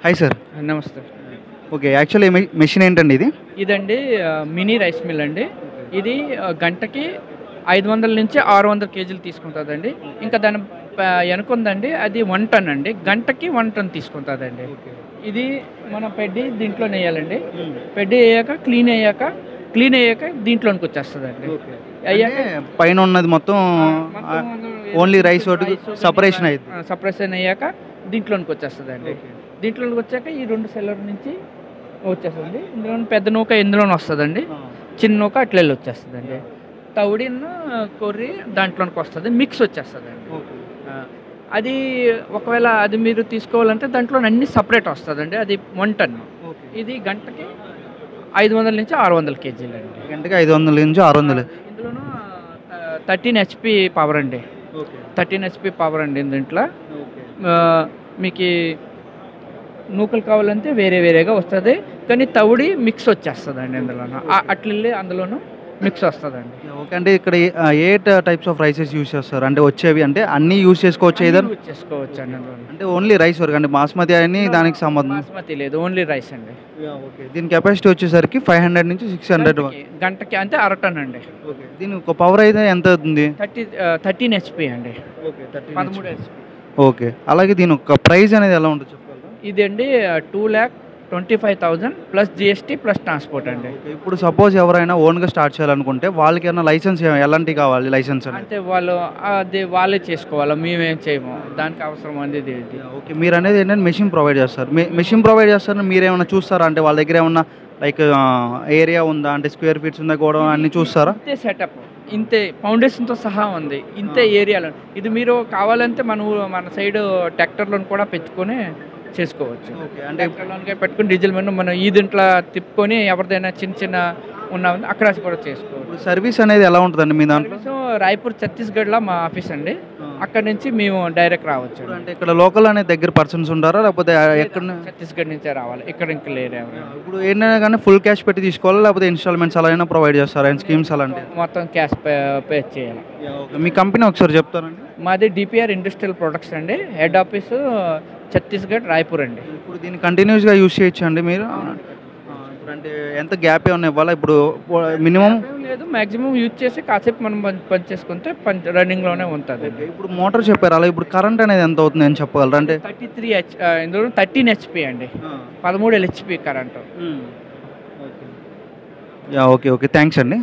Hi sir. నమస్తే. Okay. Actually machine ఏంటండి ఇది? ఇదండి మినీ రైస్ మిల్ అండి. ఇది గంటకి 500-600 కేజీలు తీసుకుంటుందండి. ఇంకా దాని వెనకుందండి అది 1 టన్ అండి. గంటకి 1 టన్ తీసుకుంటుందండి. ఇది మన పెడ్డి దీంట్లో నెయ్యాలండి. పెడ్డి అయ్యాక క్లీన్ అయ్యాక దీంట్లోనికి వచ్చేస్తుందండి. అయ్యాక పైన ఉన్నది మొత్తం ఓన్లీ రైస్ ఒకటి సపరేషన్ అయ్యింది. సపరేషన్ అయ్యాక దీంట్లోనికి వచ్చేస్తుందండి. దీంట్లోకి వచ్చాక ఈ 2 సెల్లర్ నుంచి వచ్చేస్తుంది. ఇందులో పెద్ద నూక ఇందులోనే వస్తుందండి. చిన్న నూక అట్లా వెళ్ళి వచ్చేస్తుందండి. తౌడిన్న కొర్రి దాంట్లోనికి వస్తుంది, మిక్స్ వచ్చేస్తుందండి. అది ఒకవేళ అది మీరు తీసుకోవాలంటే దాంట్లో అన్ని సపరేట్ వస్తుందండి. అది 1 టన్. ఇది గంటకి 500-600 కేజీలు అండి. గంటకి 500-600. ఇందులోనూ 13 హెచ్పి పవర్ అండి. 13 హెచ్పి పవర్ అండి దీంట్లో. మీకు నూకలు కావాలంటే వేరేగా వస్తుంది, కానీ తవుడి మిక్స్ వచ్చేస్తుందండి అందులోనూ. అట్లే అందులోనూ మిక్స్ వస్తుందండి. ఓకే. అంటే ఇక్కడ ఏ టైప్స్ ఆఫ్ రైసెస్ యూస్ చేస్తారు? అంటే వచ్చేవి అంటే అన్నీ యూస్ చేసుకోవచ్చు ఏదైనా? యూజ్ చేసుకోవచ్చు అండి అందులో. అంటే ఓన్లీ రైస్ వరకు అంటే బాస్మతి అని దానికి సంబంధం? బాస్మతి లేదు, ఓన్లీ రైస్ అండి. ఓకే. దీని కెపాసిటీ వచ్చేసరికి 500-600 గంటకి అంటే 1/2 టన్ అండి. ఓకే. దీని ఒక పవర్ అయితే ఎంత అవుతుంది? 13 హెచ్పి అండి. 13 హెచ్పి. ఓకే. అలాగే దీని ఒక ప్రైస్ అనేది ఎలా ఉంటుంది చెప్పగలరా? ఇది అండి 2,25,000 ప్లస్ జిఎస్టీ ప్లస్ ట్రాన్స్పోర్ట్ అండి. ఇప్పుడు సపోజ్ ఎవరైనా ఓన్గా స్టార్ట్ చేయాలనుకుంటే వాళ్ళకి ఏమైనా లైసెన్స్ ఎలాంటివి కావాలి? లైసెన్స్ అంటే వాళ్ళే చేసుకోవాలి, మేమేం చేయము, దానికి అవసరం అనేది. ఓకే. మీరు అనేది ఏంటంటే మెషిన్ ప్రొవైడ్ చేస్తారు. మెషిన్ ప్రొవైడ్ చేస్తారని మీరు ఏమైనా చూస్తారా? అంటే వాళ్ళ దగ్గర ఏమన్నా లైక్ ఏరియా ఉందా, అంటే స్క్వేర్ ఫీట్స్ ఉందా కూడా అన్ని చూస్తారా? ఇంతే సెటప్, ఇంతే ఫౌండేషన్తో సహా ఉంది, ఇంతే ఏరియాలో. ఇది మీరు కావాలంటే మన సైడ్ ట్రాక్టర్లను కూడా పెట్టుకొని చేసుకోవచ్చు. అంటే ట్రాక్టర్లోనికే పెట్టుకుని డీజిల్ మీద మనం ఈ దీంట్లో తిప్పుకొని ఎవరిదైనా చిన్న ఉన్నా అక్కడ కూడా చేసుకోవచ్చు. సర్వీస్ అనేది ఎలా ఉంటుందండి మీ దాంట్లో? రాయ్పూర్ ఛత్తీస్గఢ్లో మా ఆఫీస్ అండి. అక్కడ నుంచి మేము డైరెక్ట్ రావచ్చు. అంటే ఇక్కడ లోకల్ అనే దగ్గర పర్సన్స్ ఉంటారా, లేకపోతే ఎక్కడ? ఛత్తీస్గఢ్ నుంచే రావాలి, ఇక్కడ ఇంకా లేరు. ఇప్పుడు ఏంటంటే కానీ ఫుల్ క్యాష్ పెట్టి తీసుకోవాలా, లేకపోతే ఇన్స్టాల్మెంట్స్ అలా అయినా ప్రొవైడ్ చేస్తారా? స్కీమ్స్ అలాంటి మొత్తం క్యాష్ పే చేయాలి. మీ కంపెనీ ఒకసారి చెప్తారండి? మాది డిపిఆర్ ఇండస్ట్రియల్ ప్రొడక్ట్స్ అండి. హెడ్ ఆఫీసు ఛత్తీస్గఢ్, రాయ్పూర్ అండి. ఇప్పుడు దీన్ని కంటిన్యూస్గా యూస్ చేయొచ్చు అండి మీరు? అంటే ఎంత గ్యాప్ ఏమన్నా ఇవ్వాలా? ఇప్పుడు మినిమం లేదు, మ్యాక్సిమం యూజ్ చేసి కాసేపు మనం పని చేసుకుంటే రన్నింగ్లోనే ఉంటుంది. ఇప్పుడు మోటార్ చెప్పారు, అలా ఇప్పుడు కరెంట్ అనేది ఎంత అవుతుంది అని చెప్పగలరా? అంటే 33 ఇందులో 13 హెచ్పి అండి, 13 హెచ్పి కరెంటు. ఓకే. థ్యాంక్స్ అండి.